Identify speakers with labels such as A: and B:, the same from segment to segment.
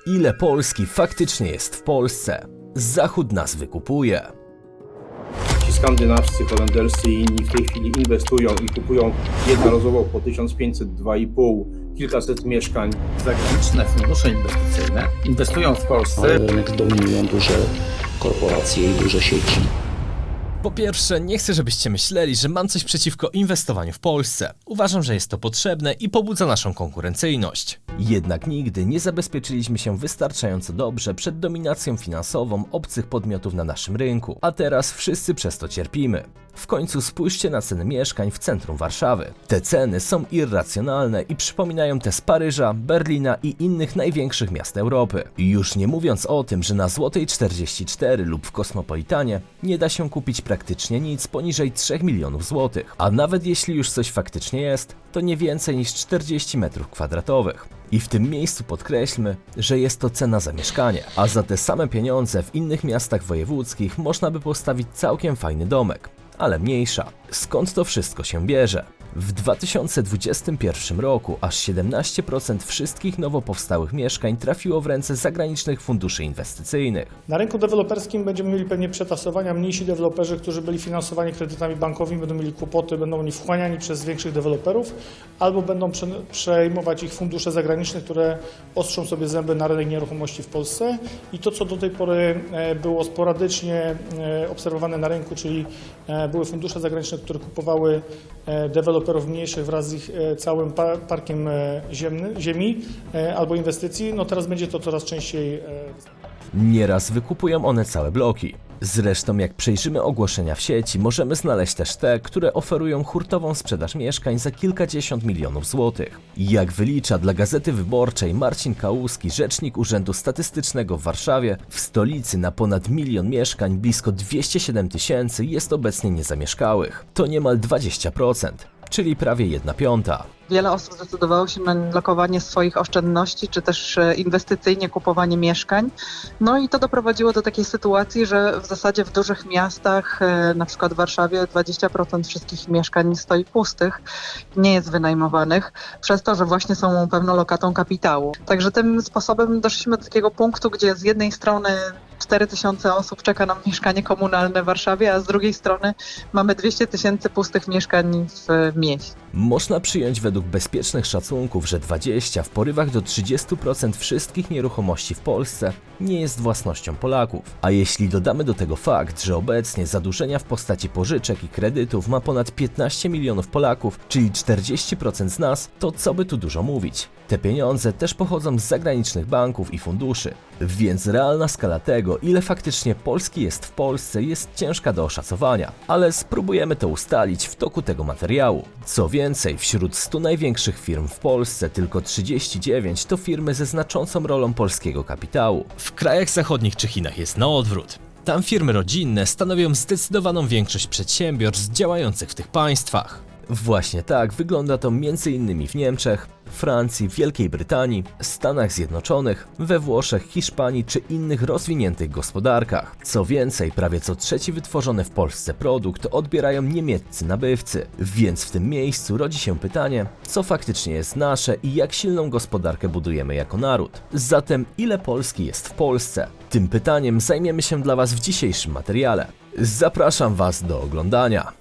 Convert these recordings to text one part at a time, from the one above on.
A: Ile Polski faktycznie jest w Polsce? Zachód nas wykupuje.
B: Ci skandynawscy, holenderscy i inni w tej chwili inwestują i kupują jednorazowo po 1500, 2,5, kilkaset mieszkań.
C: Zagraniczne fundusze inwestycyjne inwestują w Polsce.
D: Ale rynek dominują duże korporacje i duże sieci.
A: Po pierwsze, nie chcę, żebyście myśleli, że mam coś przeciwko inwestowaniu w Polsce. Uważam, że jest to potrzebne i pobudza naszą konkurencyjność. Jednak nigdy nie zabezpieczyliśmy się wystarczająco dobrze przed dominacją finansową obcych podmiotów na naszym rynku, a teraz wszyscy przez to cierpimy. W końcu spójrzcie na ceny mieszkań w centrum Warszawy. Te ceny są irracjonalne i przypominają te z Paryża, Berlina i innych największych miast Europy. Już nie mówiąc o tym, że na Złotej 44 lub w Kosmopolitanie nie da się kupić praktycznie nic poniżej 3 milionów złotych. A nawet jeśli już coś faktycznie jest, to nie więcej niż 40 m². I w tym miejscu podkreślmy, że jest to cena za mieszkanie, a za te same pieniądze w innych miastach wojewódzkich można by postawić całkiem fajny domek, ale mniejsza. Skąd to wszystko się bierze? W 2021 roku aż 17% wszystkich nowo powstałych mieszkań trafiło w ręce zagranicznych funduszy inwestycyjnych.
E: Na rynku deweloperskim będziemy mieli pewnie przetasowania. Mniejsi deweloperzy, którzy byli finansowani kredytami bankowymi, będą mieli kłopoty, będą oni wchłaniani przez większych deweloperów, albo będą przejmować ich fundusze zagraniczne, które ostrzą sobie zęby na rynek nieruchomości w Polsce. I to, co do tej pory było sporadycznie obserwowane na rynku, czyli były fundusze zagraniczne, które kupowały deweloperów mniejszych wraz z ich całym parkiem ziemi albo inwestycji, no teraz będzie to coraz częściej.
A: Nieraz wykupują one całe bloki. Zresztą jak przejrzymy ogłoszenia w sieci, możemy znaleźć też te, które oferują hurtową sprzedaż mieszkań za kilkadziesiąt milionów złotych. Jak wylicza dla Gazety Wyborczej Marcin Kałuski, rzecznik Urzędu Statystycznego w Warszawie, w stolicy na ponad 1 000 000 mieszkań blisko 207 000 jest obecnie niezamieszkałych. To niemal 20%, czyli prawie 1/5.
F: Wiele osób zdecydowało się na lokowanie swoich oszczędności, czy też inwestycyjnie kupowanie mieszkań. No i to doprowadziło do takiej sytuacji, że w zasadzie w dużych miastach, na przykład w Warszawie, 20% wszystkich mieszkań stoi pustych, nie jest wynajmowanych, przez to, że właśnie są pewną lokatą kapitału. Także tym sposobem doszliśmy do takiego punktu, gdzie z jednej strony 4000 osób czeka na mieszkanie komunalne w Warszawie, a z drugiej strony mamy 200 000 pustych mieszkań w mieście.
A: Można przyjąć według bezpiecznych szacunków, że 20 w porywach do 30% wszystkich nieruchomości w Polsce nie jest własnością Polaków. A jeśli dodamy do tego fakt, że obecnie zadłużenia w postaci pożyczek i kredytów ma ponad 15 milionów Polaków, czyli 40% z nas, to co by tu dużo mówić? Te pieniądze też pochodzą z zagranicznych banków i funduszy, więc realna skala tego, ile faktycznie Polski jest w Polsce, jest ciężka do oszacowania, ale spróbujemy to ustalić w toku tego materiału. Co więcej, wśród 100 największych firm w Polsce tylko 39 to firmy ze znaczącą rolą polskiego kapitału. W krajach zachodnich czy Chinach jest na odwrót. Tam firmy rodzinne stanowią zdecydowaną większość przedsiębiorstw działających w tych państwach. Właśnie tak wygląda to m.in. w Niemczech, Francji, Wielkiej Brytanii, Stanach Zjednoczonych, we Włoszech, Hiszpanii czy innych rozwiniętych gospodarkach. Co więcej, prawie co trzeci wytworzony w Polsce produkt odbierają niemieccy nabywcy, więc w tym miejscu rodzi się pytanie, co faktycznie jest nasze i jak silną gospodarkę budujemy jako naród. Zatem ile Polski jest w Polsce? Tym pytaniem zajmiemy się dla Was w dzisiejszym materiale. Zapraszam Was do oglądania.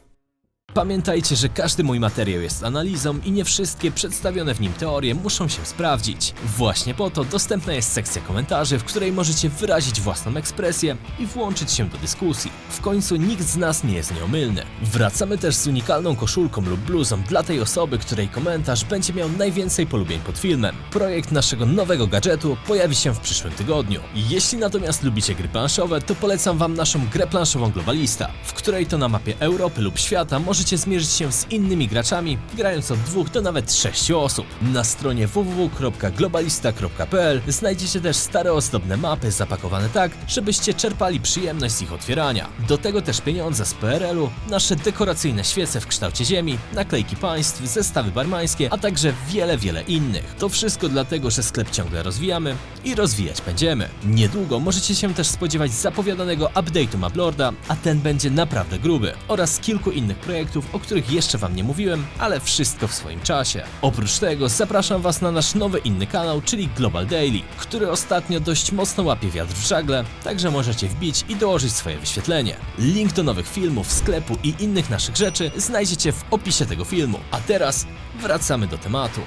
A: Pamiętajcie, że każdy mój materiał jest analizą i nie wszystkie przedstawione w nim teorie muszą się sprawdzić. Właśnie po to dostępna jest sekcja komentarzy, w której możecie wyrazić własną ekspresję i włączyć się do dyskusji. W końcu nikt z nas nie jest nieomylny. Wracamy też z unikalną koszulką lub bluzą dla tej osoby, której komentarz będzie miał najwięcej polubień pod filmem. Projekt naszego nowego gadżetu pojawi się w przyszłym tygodniu. Jeśli natomiast lubicie gry planszowe, to polecam Wam naszą grę planszową Globalista, w której to na mapie Europy lub świata możecie zmierzyć się z innymi graczami, grając od 2 do nawet 6 osób. Na stronie www.globalista.pl znajdziecie też stare ozdobne mapy zapakowane tak, żebyście czerpali przyjemność z ich otwierania. Do tego też pieniądze z PRL-u, nasze dekoracyjne świece w kształcie ziemi, naklejki państw, zestawy barmańskie, a także wiele innych. To wszystko dlatego, że sklep ciągle rozwijamy i rozwijać będziemy. Niedługo możecie się też spodziewać zapowiadanego update'u Maplorda, a ten będzie naprawdę gruby, oraz kilku innych projektów, projektów, o których jeszcze Wam nie mówiłem, ale wszystko w swoim czasie. Oprócz tego zapraszam Was na nasz nowy inny kanał, czyli Global Daily, który ostatnio dość mocno łapie wiatr w żagle, także możecie wbić i dołożyć swoje wyświetlenie. Link do nowych filmów, sklepu i innych naszych rzeczy znajdziecie w opisie tego filmu. A teraz wracamy do tematu.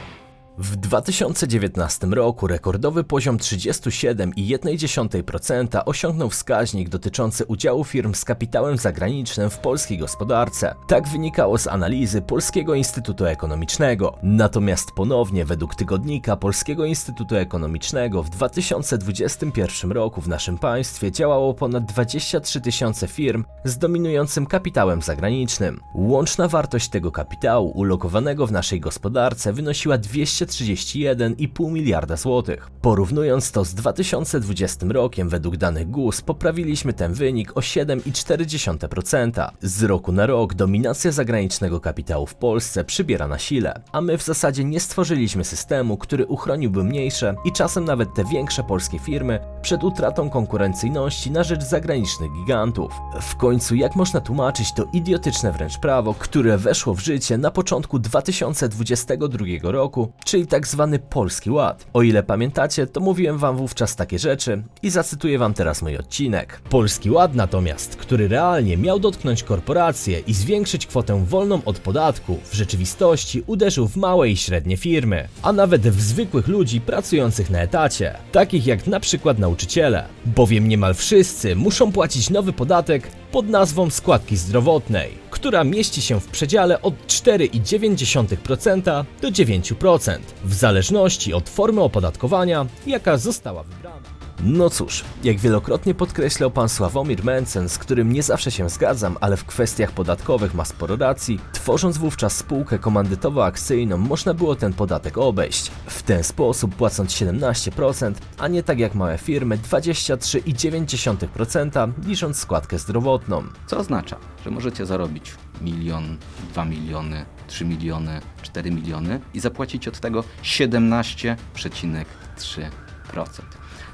A: W 2019 roku rekordowy poziom 37,1% osiągnął wskaźnik dotyczący udziału firm z kapitałem zagranicznym w polskiej gospodarce. Tak wynikało z analizy Polskiego Instytutu Ekonomicznego. Natomiast ponownie według tygodnika Polskiego Instytutu Ekonomicznego w 2021 roku w naszym państwie działało ponad 23 tysiące firm z dominującym kapitałem zagranicznym. Łączna wartość tego kapitału ulokowanego w naszej gospodarce wynosiła 231,5 miliarda złotych. Porównując to z 2020 rokiem, według danych GUS poprawiliśmy ten wynik o 7,4%. Z roku na rok dominacja zagranicznego kapitału w Polsce przybiera na sile, a my w zasadzie nie stworzyliśmy systemu, który uchroniłby mniejsze i czasem nawet te większe polskie firmy przed utratą konkurencyjności na rzecz zagranicznych gigantów. W końcu jak można tłumaczyć to idiotyczne wręcz prawo, które weszło w życie na początku 2022 roku, czyli tak zwany Polski Ład. O ile pamiętacie, to mówiłem wam wówczas takie rzeczy i zacytuję wam teraz mój odcinek. Polski Ład natomiast, który realnie miał dotknąć korporacje i zwiększyć kwotę wolną od podatku, w rzeczywistości uderzył w małe i średnie firmy, a nawet w zwykłych ludzi pracujących na etacie, takich jak na przykład nauczyciele, bowiem niemal wszyscy muszą płacić nowy podatek pod nazwą składki zdrowotnej, która mieści się w przedziale od 4,9% do 9%, w zależności od formy opodatkowania, jaka została wybrana. No cóż, jak wielokrotnie podkreślał pan Sławomir Mencen, z którym nie zawsze się zgadzam, ale w kwestiach podatkowych ma sporo racji, tworząc wówczas spółkę komandytowo-akcyjną można było ten podatek obejść. W ten sposób płacąc 17%, a nie tak jak małe firmy 23,9% licząc składkę zdrowotną.
D: Co oznacza, że możecie zarobić 1 milion, 2 miliony, 3 miliony, 4 miliony i zapłacić od tego 17,3%.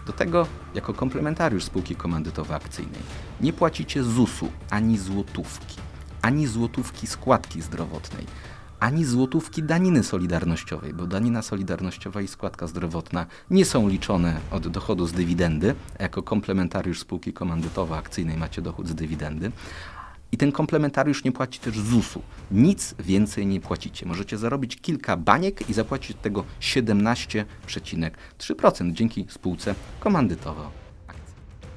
D: Do tego, jako komplementariusz spółki komandytowo-akcyjnej, nie płacicie ZUS-u ani złotówki składki zdrowotnej, ani złotówki daniny solidarnościowej, bo danina solidarnościowa i składka zdrowotna nie są liczone od dochodu z dywidendy, a jako komplementariusz spółki komandytowo-akcyjnej macie dochód z dywidendy. I ten komplementariusz nie płaci też ZUS-u. Nic więcej nie płacicie. Możecie zarobić kilka baniek i zapłacić od tego 17,3% dzięki spółce komandytowo.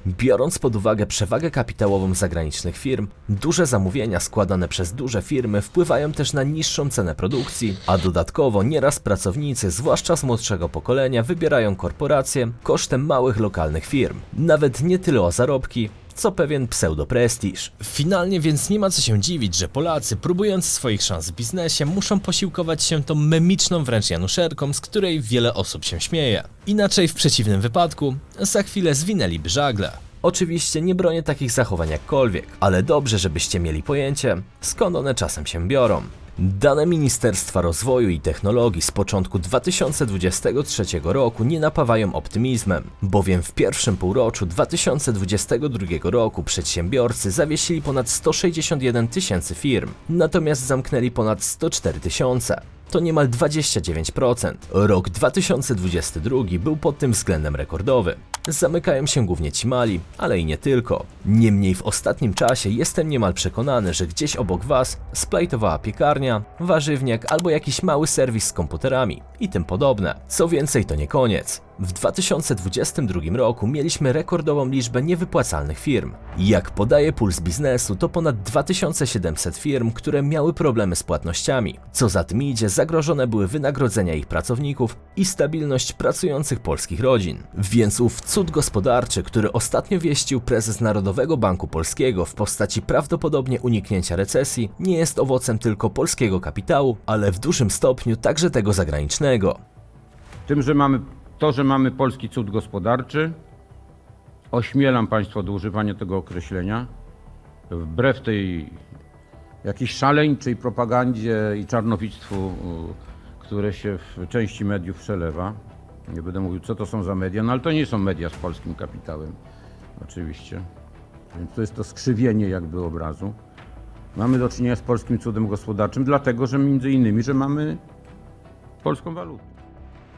A: Biorąc pod uwagę przewagę kapitałową zagranicznych firm, duże zamówienia składane przez duże firmy wpływają też na niższą cenę produkcji, a dodatkowo nieraz pracownicy, zwłaszcza z młodszego pokolenia, wybierają korporacje kosztem małych lokalnych firm. Nawet nie tyle o zarobki, co pewien pseudoprestiż. Finalnie więc nie ma co się dziwić, że Polacy, próbując swoich szans w biznesie, muszą posiłkować się tą memiczną wręcz januszerką, z której wiele osób się śmieje. Inaczej w przeciwnym wypadku za chwilę zwinęliby żagle. Oczywiście nie bronię takich zachowań jakkolwiek, ale dobrze, żebyście mieli pojęcie, skąd one czasem się biorą. Dane Ministerstwa Rozwoju i Technologii z początku 2023 roku nie napawają optymizmem, bowiem w pierwszym półroczu 2022 roku przedsiębiorcy zawiesili ponad 161 tysięcy firm, natomiast zamknęli ponad 104 tysiące. To niemal 29%. Rok 2022 był pod tym względem rekordowy. Zamykają się głównie ci mali, ale i nie tylko. Niemniej w ostatnim czasie jestem niemal przekonany, że gdzieś obok was splajtowała piekarnia, warzywniak albo jakiś mały serwis z komputerami i tym podobne. Co więcej, to nie koniec. W 2022 roku mieliśmy rekordową liczbę niewypłacalnych firm. Jak podaje Puls Biznesu, to ponad 2700 firm, które miały problemy z płatnościami. Co za tym idzie, zagrożone były wynagrodzenia ich pracowników i stabilność pracujących polskich rodzin. Więc ów cud gospodarczy, który ostatnio wieścił prezes Narodowego Banku Polskiego w postaci prawdopodobnie uniknięcia recesji, nie jest owocem tylko polskiego kapitału, ale w dużym stopniu także tego zagranicznego.
G: Tym, że mamy polski cud gospodarczy, ośmielam Państwa do używania tego określenia, wbrew tej jakiejś szaleńczej propagandzie i czarnowidztwu, które się w części mediów przelewa. Nie będę mówił, co to są za media, no ale to nie są media z polskim kapitałem, oczywiście. Więc to jest to skrzywienie jakby obrazu. Mamy do czynienia z polskim cudem gospodarczym, dlatego że między innymi, że mamy polską walutę.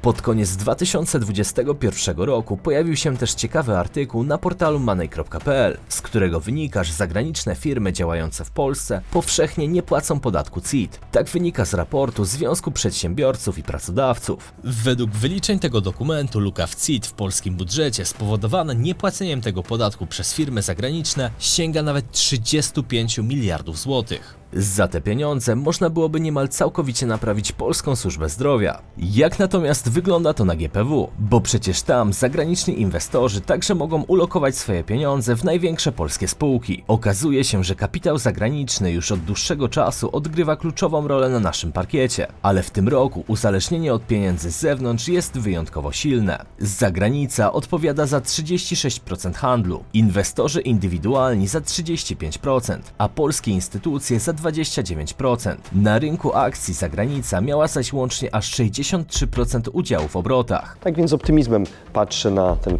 A: Pod koniec 2021 roku pojawił się też ciekawy artykuł na portalu money.pl, z którego wynika, że zagraniczne firmy działające w Polsce powszechnie nie płacą podatku CIT. Tak wynika z raportu Związku Przedsiębiorców i Pracodawców. Według wyliczeń tego dokumentu luka w CIT w polskim budżecie spowodowana niepłaceniem tego podatku przez firmy zagraniczne sięga nawet 35 miliardów złotych. Za te pieniądze można byłoby niemal całkowicie naprawić polską służbę zdrowia. Jak natomiast wygląda to na GPW? Bo przecież tam zagraniczni inwestorzy także mogą ulokować swoje pieniądze w największe polskie spółki. Okazuje się, że kapitał zagraniczny już od dłuższego czasu odgrywa kluczową rolę na naszym parkiecie, ale w tym roku uzależnienie od pieniędzy z zewnątrz jest wyjątkowo silne. Zagranica odpowiada za 36% handlu, inwestorzy indywidualni za 35%, a polskie instytucje za 29%. Na rynku akcji zagranica miała zaś łącznie aż 63% udziału w obrotach.
H: Tak więc z optymizmem patrzę na ten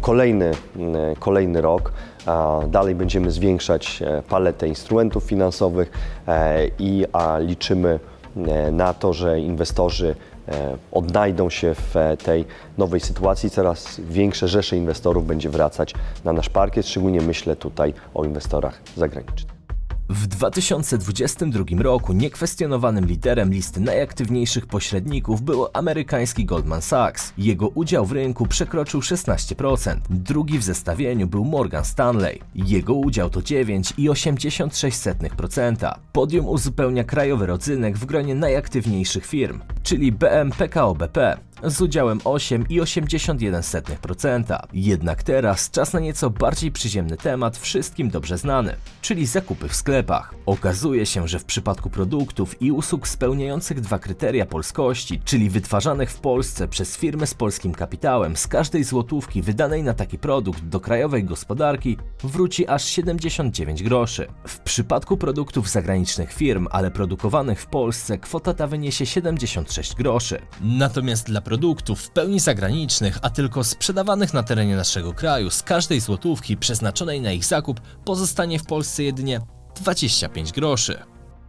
H: kolejny rok. Dalej będziemy zwiększać paletę instrumentów finansowych i liczymy na to, że inwestorzy odnajdą się w tej nowej sytuacji. Coraz większe rzesze inwestorów będzie wracać na nasz parkiet, szczególnie myślę tutaj o inwestorach zagranicznych.
A: W 2022 roku niekwestionowanym liderem listy najaktywniejszych pośredników był amerykański Goldman Sachs. Jego udział w rynku przekroczył 16%. Drugi w zestawieniu był Morgan Stanley. Jego udział to 9,86%. Podium uzupełnia krajowy rodzynek w gronie najaktywniejszych firm, czyli BM PKO BP z udziałem 8,81%. Jednak teraz czas na nieco bardziej przyziemny temat, wszystkim dobrze znany, czyli zakupy w sklepach. Okazuje się, że w przypadku produktów i usług spełniających dwa kryteria polskości, czyli wytwarzanych w Polsce przez firmy z polskim kapitałem, z każdej złotówki wydanej na taki produkt do krajowej gospodarki wróci aż 79 groszy. W przypadku produktów zagranicznych firm, ale produkowanych w Polsce, kwota ta wyniesie 76 groszy. Natomiast dla produktów w pełni zagranicznych, a tylko sprzedawanych na terenie naszego kraju, z każdej złotówki przeznaczonej na ich zakup pozostanie w Polsce jedynie 25 groszy.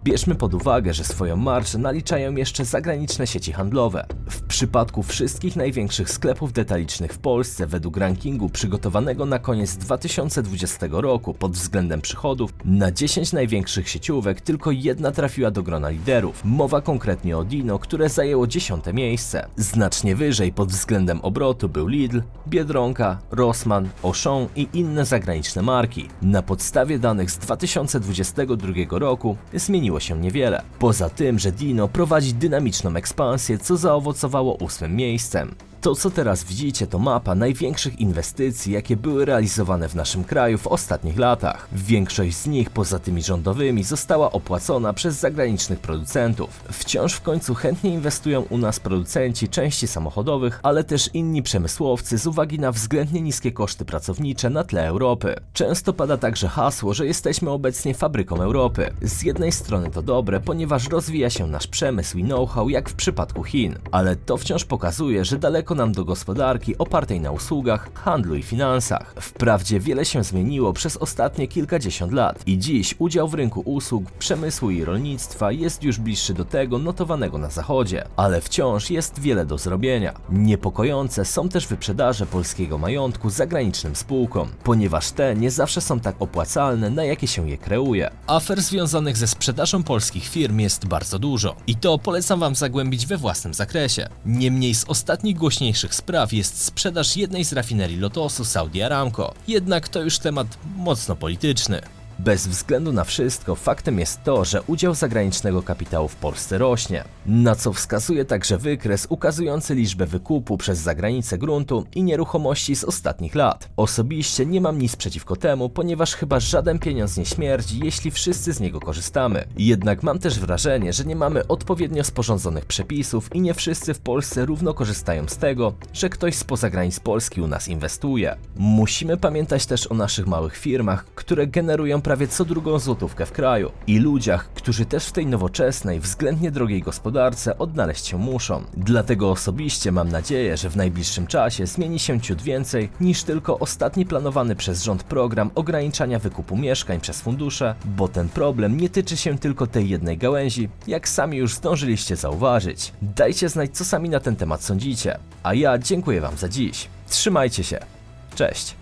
A: Bierzmy pod uwagę, że swoją marżę naliczają jeszcze zagraniczne sieci handlowe. W przypadku wszystkich największych sklepów detalicznych w Polsce według rankingu przygotowanego na koniec 2020 roku pod względem przychodów, na 10 największych sieciówek tylko jedna trafiła do grona liderów. Mowa konkretnie o Dino, które zajęło 10. miejsce. Znacznie wyżej pod względem obrotu był Lidl, Biedronka, Rossmann, Auchan i inne zagraniczne marki. Na podstawie danych z 2022 roku zmieniło się niewiele. Poza tym, że Dino prowadzi dynamiczną ekspansję, co zaowocowało 8. miejscem. To, co teraz widzicie, to mapa największych inwestycji, jakie były realizowane w naszym kraju w ostatnich latach. Większość z nich, poza tymi rządowymi, została opłacona przez zagranicznych producentów. Wciąż w końcu chętnie inwestują u nas producenci części samochodowych, ale też inni przemysłowcy z uwagi na względnie niskie koszty pracownicze na tle Europy. Często pada także hasło, że jesteśmy obecnie fabryką Europy. Z jednej strony to dobre, ponieważ rozwija się nasz przemysł i know-how jak w przypadku Chin, ale to wciąż pokazuje, że daleko nam do gospodarki opartej na usługach, handlu i finansach. Wprawdzie wiele się zmieniło przez ostatnie kilkadziesiąt lat i dziś udział w rynku usług, przemysłu i rolnictwa jest już bliższy do tego notowanego na zachodzie, ale wciąż jest wiele do zrobienia. Niepokojące są też wyprzedaże polskiego majątku zagranicznym spółkom, ponieważ te nie zawsze są tak opłacalne, na jakie się je kreuje. Afer związanych ze sprzedażą polskich firm jest bardzo dużo i to polecam Wam zagłębić we własnym zakresie. Niemniej z ostatnich głośniejszych spraw jest sprzedaż jednej z rafinerii Lotosu Saudi Aramco. Jednak to już temat mocno polityczny. Bez względu na wszystko, faktem jest to, że udział zagranicznego kapitału w Polsce rośnie, na co wskazuje także wykres ukazujący liczbę wykupu przez zagranicę gruntu i nieruchomości z ostatnich lat. Osobiście nie mam nic przeciwko temu, ponieważ chyba żaden pieniądz nie śmierdzi, jeśli wszyscy z niego korzystamy. Jednak mam też wrażenie, że nie mamy odpowiednio sporządzonych przepisów i nie wszyscy w Polsce równo korzystają z tego, że ktoś spoza granic Polski u nas inwestuje. Musimy pamiętać też o naszych małych firmach, które generują prawie co drugą złotówkę w kraju i ludziach, którzy też w tej nowoczesnej, względnie drogiej gospodarce odnaleźć się muszą. Dlatego osobiście mam nadzieję, że w najbliższym czasie zmieni się ciut więcej niż tylko ostatni planowany przez rząd program ograniczania wykupu mieszkań przez fundusze, bo ten problem nie tyczy się tylko tej jednej gałęzi, jak sami już zdążyliście zauważyć. Dajcie znać, co sami na ten temat sądzicie, a ja dziękuję Wam za dziś. Trzymajcie się. Cześć.